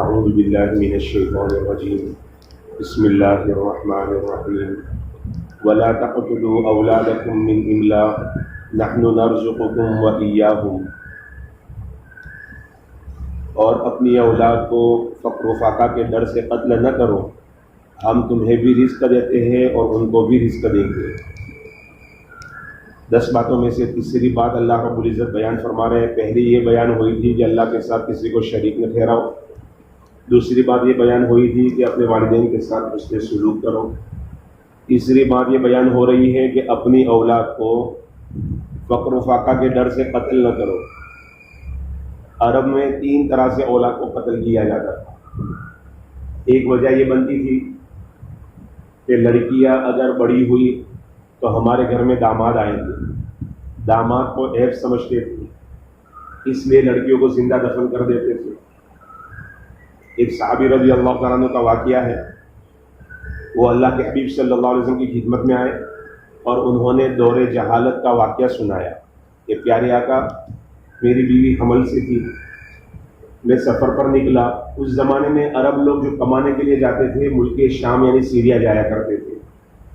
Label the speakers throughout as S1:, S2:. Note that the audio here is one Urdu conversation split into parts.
S1: اعوذ باللہ من الشیطان الرجیم بسم اللہ الرحمن الرحیم ولا تقتلوا اولادکم من املاق نحن نرزقکم وإیاہم، اور اپنی اولاد کو فقر و فاقہ کے ڈر سے قتل نہ کرو، ہم تمہیں بھی رزق دیتے ہیں اور ان کو بھی رزق دیں گے۔ 10 باتوں میں سے تیسری بات اللہ رب العزت بیان فرما رہے ہیں۔ پہلی یہ بیان ہوئی تھی کہ اللہ کے ساتھ کسی کو شریک نہ ٹھہراؤ۔ دوسری بات یہ بیان ہوئی تھی کہ اپنے والدین کے ساتھ حسن سلوک کرو۔ تیسری بات یہ بیان ہو رہی ہے کہ اپنی اولاد کو فقر و فاقہ کے ڈر سے قتل نہ کرو۔ عرب میں 3 طرح سے اولاد کو قتل کیا جاتا تھا۔ ایک وجہ یہ بنتی تھی کہ لڑکیاں اگر بڑی ہوئی تو ہمارے گھر میں داماد آئیں گے، داماد کو عیب سمجھتے تھے، اس لیے لڑکیوں کو زندہ دفن کر دیتے تھے۔ ایک صحابی رضی اللہ تعالیٰ عنہ کا واقعہ ہے، وہ اللہ کے حبیب صلی اللہ علیہ وسلم کی خدمت میں آئے اور انہوں نے دور جہالت کا واقعہ سنایا کہ پیارے آقا، میری بیوی حمل سے تھی، میں سفر پر نکلا۔ اس زمانے میں عرب لوگ جو کمانے کے لیے جاتے تھے ملک شام یعنی سیریا جایا کرتے تھے،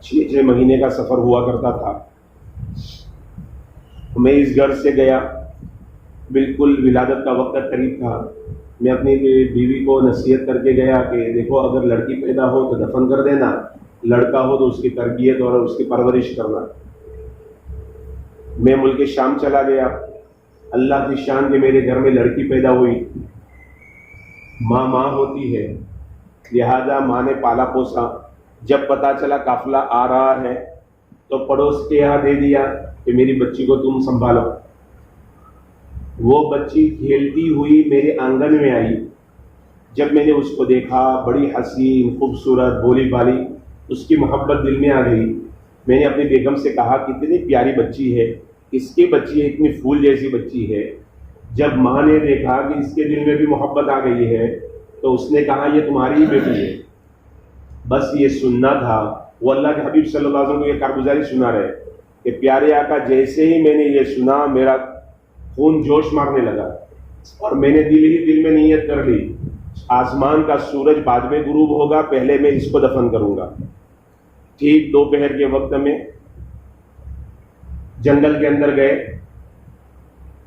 S1: 6 مہینے کا سفر ہوا کرتا تھا۔ میں اس گھر سے گیا، بالکل ولادت کا وقت قریب تھا۔ میں اپنی بیوی کو نصیحت کر کے گیا کہ دیکھو، اگر لڑکی پیدا ہو تو دفن کر دینا، لڑکا ہو تو اس کی تربیت اور اس کی پرورش کرنا۔ میں ملک شام چلا گیا۔ اللہ کی شان کہ میرے گھر میں لڑکی پیدا ہوئی۔ ماں ہوتی ہے، لہذا ماں نے پالا پوسا۔ جب پتہ چلا قافلہ آ رہا ہے تو پڑوس کے یہاں دے دیا کہ میری بچی کو تم سنبھالو۔ وہ بچی کھیلتی ہوئی میرے آنگن میں آئی۔ جب میں نے اس کو دیکھا، بڑی حسین، خوبصورت، بولی بالی، اس کی محبت دل میں آ گئی۔ میں نے اپنی بیگم سے کہا کتنی پیاری بچی ہے، اس کی بچی ہے، اتنی پھول جیسی بچی ہے۔ جب ماں نے دیکھا کہ اس کے دل میں بھی محبت آ گئی ہے تو اس نے کہا یہ تمہاری ہی بیٹی ہے۔ بس یہ سننا تھا۔ وہ اللہ کے حبیب صلی اللہ علیہ وسلم کو یہ کارگزاری سنا رہے کہ پیارے آقا، جیسے ہی میں نے یہ سنا میرا خون جوش مارنے لگا اور میں نے دل میں نیت کر لی، آسمان کا سورج بعد میں غروب ہوگا، پہلے میں اس کو دفن کروں گا۔ ٹھیک دوپہر کے وقت میں جنگل کے اندر گئے،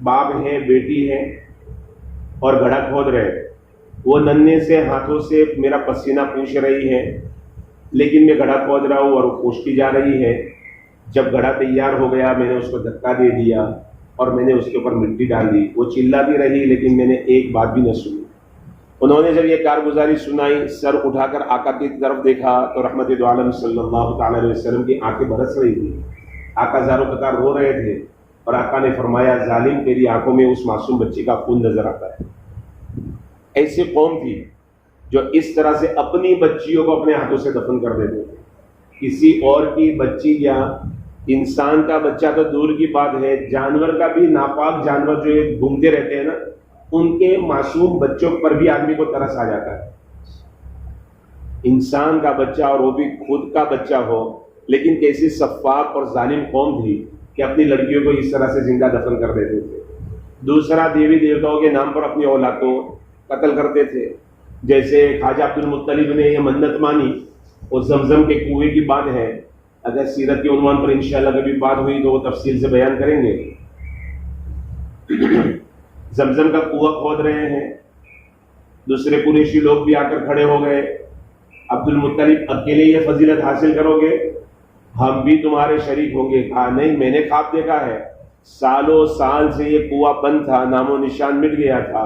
S1: باپ ہے، بیٹی ہے اور گڑھا کھود رہے۔ وہ ننھے سے ہاتھوں سے میرا پسینہ پوچھ رہی ہے، لیکن میں گڑھا کھود رہا ہوں اور وہ پوچھتی جا رہی ہے۔ جب گڑھا تیار ہو گیا میں نے اس کو دھکا دے دیا اور میں نے اس کے اوپر مٹی ڈال دی۔ وہ چلاتی رہی لیکن میں نے ایک بات بھی نہ سنی۔ انہوں نے جب یہ کارگزاری سنائی، سر اٹھا کر آقا کی طرف دیکھا تو رحمت دو عالم صلی اللہ تعالی علیہ وسلم کی آنکھیں برس رہی تھی۔ آقا زاروں قطار رو رہے تھے اور آقا نے فرمایا ظالم، تیری آنکھوں میں اس معصوم بچی کا خون نظر آتا ہے۔ ایسی قوم تھی جو اس طرح سے اپنی بچیوں کو اپنے ہاتھوں سے دفن کر دیتے تھے۔ کسی اور کی بچی یا انسان کا بچہ تو دور کی بات ہے، جانور کا بھی، ناپاک جانور جو یہ گھومتے رہتے ہیں نا، ان کے معصوم بچوں پر بھی آدمی کو ترس آ جاتا ہے۔ انسان کا بچہ اور وہ بھی خود کا بچہ ہو، لیکن کیسی سفاک اور ظالم قوم تھی کہ اپنی لڑکیوں کو اس طرح سے زندہ دفن کر دیتے تھے۔ دوسرا، دیوی دیوتاؤں کے نام پر اپنی اولاد کو قتل کرتے تھے۔ جیسے خواجہ عبد المطلب نے یہ منت مانی، وہ زمزم کے کنویں کی بات ہے، اگر سیرت کے عنوان پر انشاءاللہ کبھی بات ہوئی تو وہ تفصیل سے بیان کریں گے۔ زمزم کا کنواں کھود رہے ہیں، دوسرے قریشی لوگ بھی آ کر کھڑے ہو گئے۔ عبد المطلب، اکیلے یہ فضیلت حاصل کرو گے؟ ہم بھی تمہارے شریک ہوں گے۔ کہا نہیں، میں نے خواب دیکھا ہے، سالوں سال سے یہ کنواں بند تھا، نام و نشان مٹ گیا تھا،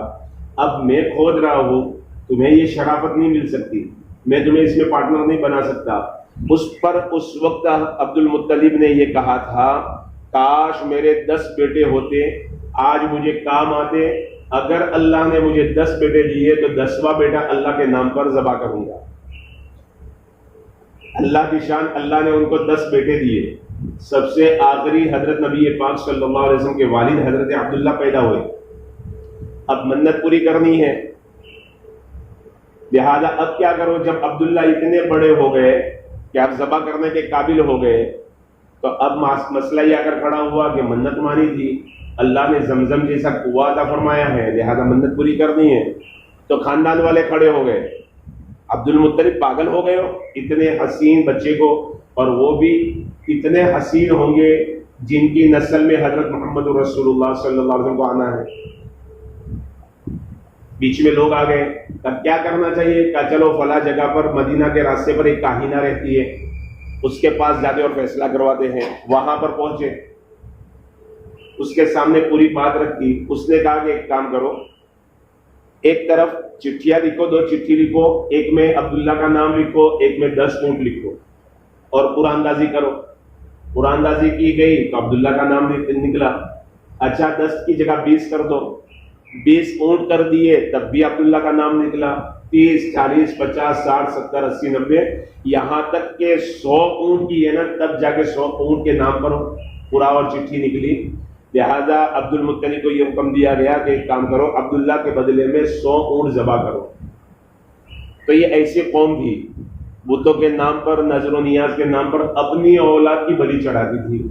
S1: اب میں کھود رہا ہوں، تمہیں یہ شرافت نہیں مل سکتی، میں تمہیں اس میں پارٹنر نہیں بنا سکتا۔ اس پر اس وقت عبد المطلب نے یہ کہا تھا، کاش میرے 10 بیٹے ہوتے، آج مجھے کام آتے۔ اگر اللہ نے مجھے 10 بیٹے دیے تو 10واں بیٹا اللہ کے نام پر ذبح کروں گا۔ اللہ کی شان، اللہ نے ان کو 10 بیٹے دیے۔ سب سے آخری حضرت نبی پاک صلی اللہ علیہ وسلم کے والد حضرت عبداللہ پیدا ہوئے۔ اب منت پوری کرنی ہے، لہذا اب کیا کرو؟ جب عبداللہ اتنے بڑے ہو گئے کہ آپ ذبح کرنے کے قابل ہو گئے تو اب مسئلہ یہ آ کر کھڑا ہوا کہ منت مانی تھی، اللہ نے زمزم جیسا کنواں عطا فرمایا ہے، لہذا منت پوری کرنی ہے۔ تو خاندان والے کھڑے ہو گئے، عبد المطلب پاگل ہو گئے ہو، اتنے حسین بچے کو، اور وہ بھی اتنے حسین ہوں گے جن کی نسل میں حضرت محمد رسول اللہ صلی اللہ علیہ وسلم کو آنا ہے۔ بیچ میں لوگ آ گئے، تب کیا کرنا چاہیے؟ کہا چلو فلاں جگہ پر مدینہ کے راستے پر ایک کاہنہ رہتی ہے، اس کے پاس جاتے اور فیصلہ کرواتے ہیں۔ وہاں پر پہنچے، اس کے سامنے پوری بات رکھی۔ اس نے کہا کہ ایک کام کرو، ایک طرف چٹھیاں لکھو، 2 چٹھی لکھو، ایک میں عبداللہ کا نام لکھو، ایک میں 10 اونٹ لکھو، اور قرآن اندازی کرو۔ قرآن اندازی کی گئی تو عبداللہ کا نام نکلا۔ اچھا 10 کی جگہ 20 کر دو، 20 اونٹ کر دیے تب بھی عبداللہ کا نام نکلا۔ 30 40 50 60 70 80 90 یہاں تک کہ 100 اونٹ کی ہے نا، تب جا کے 100 اونٹ کے نام پر پورا اور چٹھی نکلی۔ لہذا عبد المطلب کو یہ حکم دیا گیا کہ ایک کام کرو، عبداللہ کے بدلے میں 100 اونٹ ذبح کرو۔ تو یہ ایسی قوم تھی، بتوں کے نام پر، نظر و نیاز کے نام پر اپنی اولاد کی بلی چڑھاتی تھی،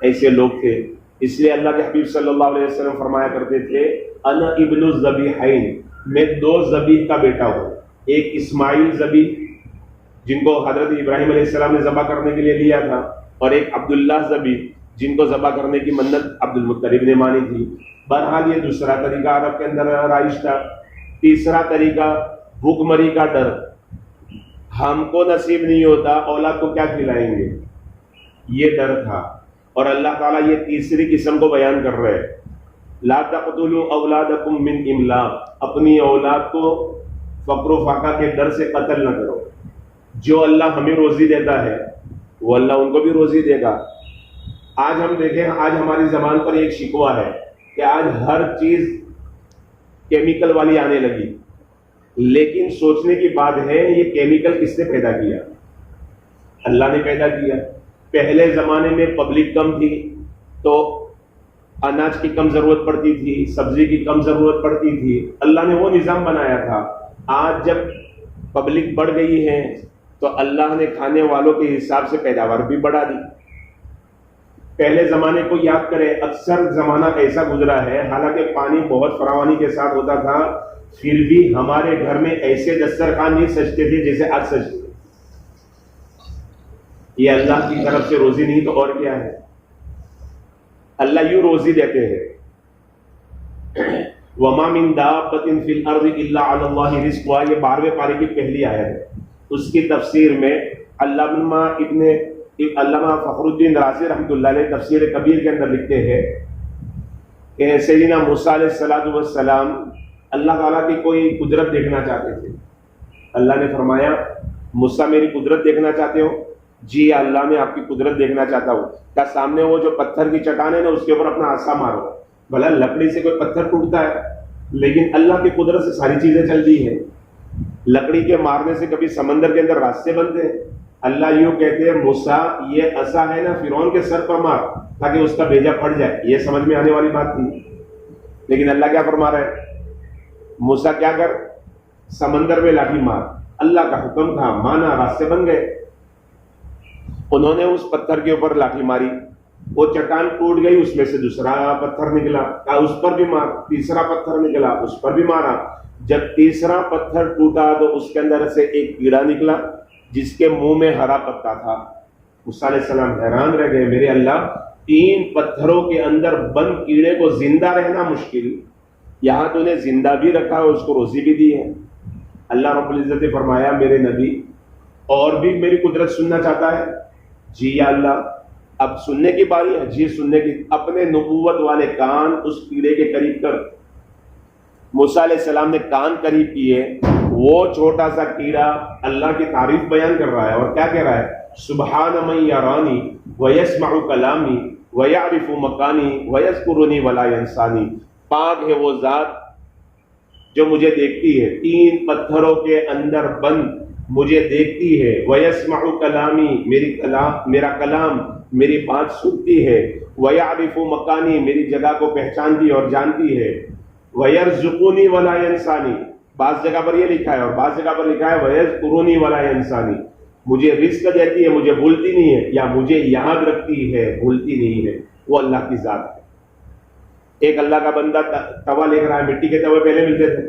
S1: ایسے لوگ تھے۔ اس لیے اللہ کے حبیب صلی اللہ علیہ وسلم فرمایا کرتے تھے، انا ابن الذبیحین، میں 2 ذبیح کا بیٹا ہوں، ایک اسماعیل ذبیح جن کو حضرت ابراہیم علیہ السلام نے ذبح کرنے کے لیے لیا تھا، اور ایک عبداللہ ذبیح جن کو ذبح کرنے کی منت عبد المطلب نے مانی تھی۔ بہرحال یہ دوسرا طریقہ عرب کے اندر رائج تھا۔ تیسرا طریقہ بھوک مری کا ڈر، ہم کو نصیب نہیں ہوتا، اولاد کو کیا کھلائیں گے، یہ ڈر تھا۔ اور اللہ تعالیٰ یہ تیسری قسم کو بیان کر رہے ہیں، لا تقتلوا اولادکم من املاق، اپنی اولاد کو فقر و فاقہ کے ڈر سے قتل نہ کرو۔ جو اللہ ہمیں روزی دیتا ہے وہ اللہ ان کو بھی روزی دے گا۔ آج ہم دیکھیں، آج ہماری زبان پر ایک شکوہ ہے کہ آج ہر چیز کیمیکل والی آنے لگی، لیکن سوچنے کی بات ہے یہ کیمیکل کس نے پیدا کیا؟ اللہ نے پیدا کیا۔ پہلے زمانے میں پبلک کم تھی تو اناج کی کم ضرورت پڑتی تھی، سبزی کی کم ضرورت پڑتی تھی، اللہ نے وہ نظام بنایا تھا۔ آج جب پبلک بڑھ گئی ہے تو اللہ نے کھانے والوں کے حساب سے پیداوار بھی بڑھا دی۔ پہلے زمانے کو یاد کریں، اکثر زمانہ ایسا گزرا ہے، حالانکہ پانی بہت فراوانی کے ساتھ ہوتا تھا، پھر بھی ہمارے گھر میں ایسے دسترخوان نہیں سجتے تھے جیسے آج سجتے۔ یہ اللہ کی طرف سے روزی نہیں تو اور کیا ہے؟ اللہ یوں روزی دیتے ہیں۔ وَمَا مِن دَابَّةٍ فِي الْأَرْضِ إِلَّا عَلَى اللَّهِ رِزْقُهَا، یہ 12ویں پارے کی پہلی آیت ہے۔ اس کی تفسیر میں علامہ فخر الدین رازی رحمۃ اللہ علیہ تفسیر کبیر کے اندر لکھتے ہیں کہ سیدنا موسیٰ علیہ السلام اللہ تعالیٰ کی کوئی قدرت دیکھنا چاہتے تھے۔ اللہ نے فرمایا، موسیٰ میری قدرت دیکھنا چاہتے ہو؟ جی اللہ میں آپ کی قدرت دیکھنا چاہتا ہوں۔ کیا سامنے وہ جو پتھر کی چٹان ہے نا، اس کے اوپر اپنا عصا مارو۔ بھلا لکڑی سے کوئی پتھر ٹوٹتا ہے؟ لیکن اللہ کی قدرت سے ساری چیزیں چلتی ہیں۔ لکڑی کے مارنے سے کبھی سمندر کے اندر راستے بنتے ہیں؟ اللہ یوں کہتے ہیں، موسیٰ یہ عصا ہے نا، فرعون کے سر پر مار تاکہ اس کا بیجا پھٹ جائے۔ یہ سمجھ میں آنے والی بات تھی، لیکن اللہ کیا فرما رہا ہے؟ موسیٰ کیا کر، سمندر میں لاٹھی مار۔ اللہ کا حکم تھا، مانا، راستے بن گئے۔ انہوں نے اس پتھر کے اوپر لاٹھی ماری، وہ چٹان ٹوٹ گئی، اس میں سے دوسرا پتھر نکلا، کہا اس پر بھی مار، تیسرا پتھر نکلا، اس پر بھی مارا۔ جب تیسرا پتھر ٹوٹا تو اس کے اندر سے ایک کیڑا نکلا جس کے منہ میں ہرا پتا تھا۔ موسیٰ علیہ السلام حیران رہ گئے، میرے اللہ، 3 پتھروں کے اندر بند کیڑے کو زندہ رہنا مشکل، یہاں تو نے زندہ بھی رکھا ہے، اس کو روزی بھی دی ہے۔ اللہ رب العزت نے فرمایا، میرے نبی اور بھی میری قدرت سننا چاہتا ہے؟ جی یا اللہ، اب سننے کی باری ہے؟ جی سننے کی۔ اپنے نبوت والے کان اس کیڑے کے قریب کر۔ موسیٰ علیہ السلام نے کان قریب کیے، وہ چھوٹا سا کیڑا اللہ کی تعریف بیان کر رہا ہے، اور کیا کہہ رہا ہے؟ سبحان من یرانی ویسمع کلامی ویعرف مکانی ویذکرنی ولا ینسانی، پاک ہے وہ ذات جو مجھے دیکھتی ہے، 3 پتھروں کے اندر بند مجھے دیکھتی ہے، ویسمع کلامی، میرا کلام، میری بات سنتی ہے، ویعرف مکانی، میری جگہ کو پہچانتی اور جانتی ہے، ویرزقنی ولا ینسانی، بعض جگہ پر یہ لکھا ہے اور بعض جگہ پر لکھا ہے ویذکرنی ولا ینسانی، مجھے رزق دیتی ہے، مجھے بھولتی نہیں ہے، یا مجھے یاد رکھتی ہے، بھولتی نہیں ہے۔ وہ اللہ کی ذات ہے۔ ایک اللہ کا بندہ توا لے کر آیا، مٹی کے توے پہلے ملتے تھے،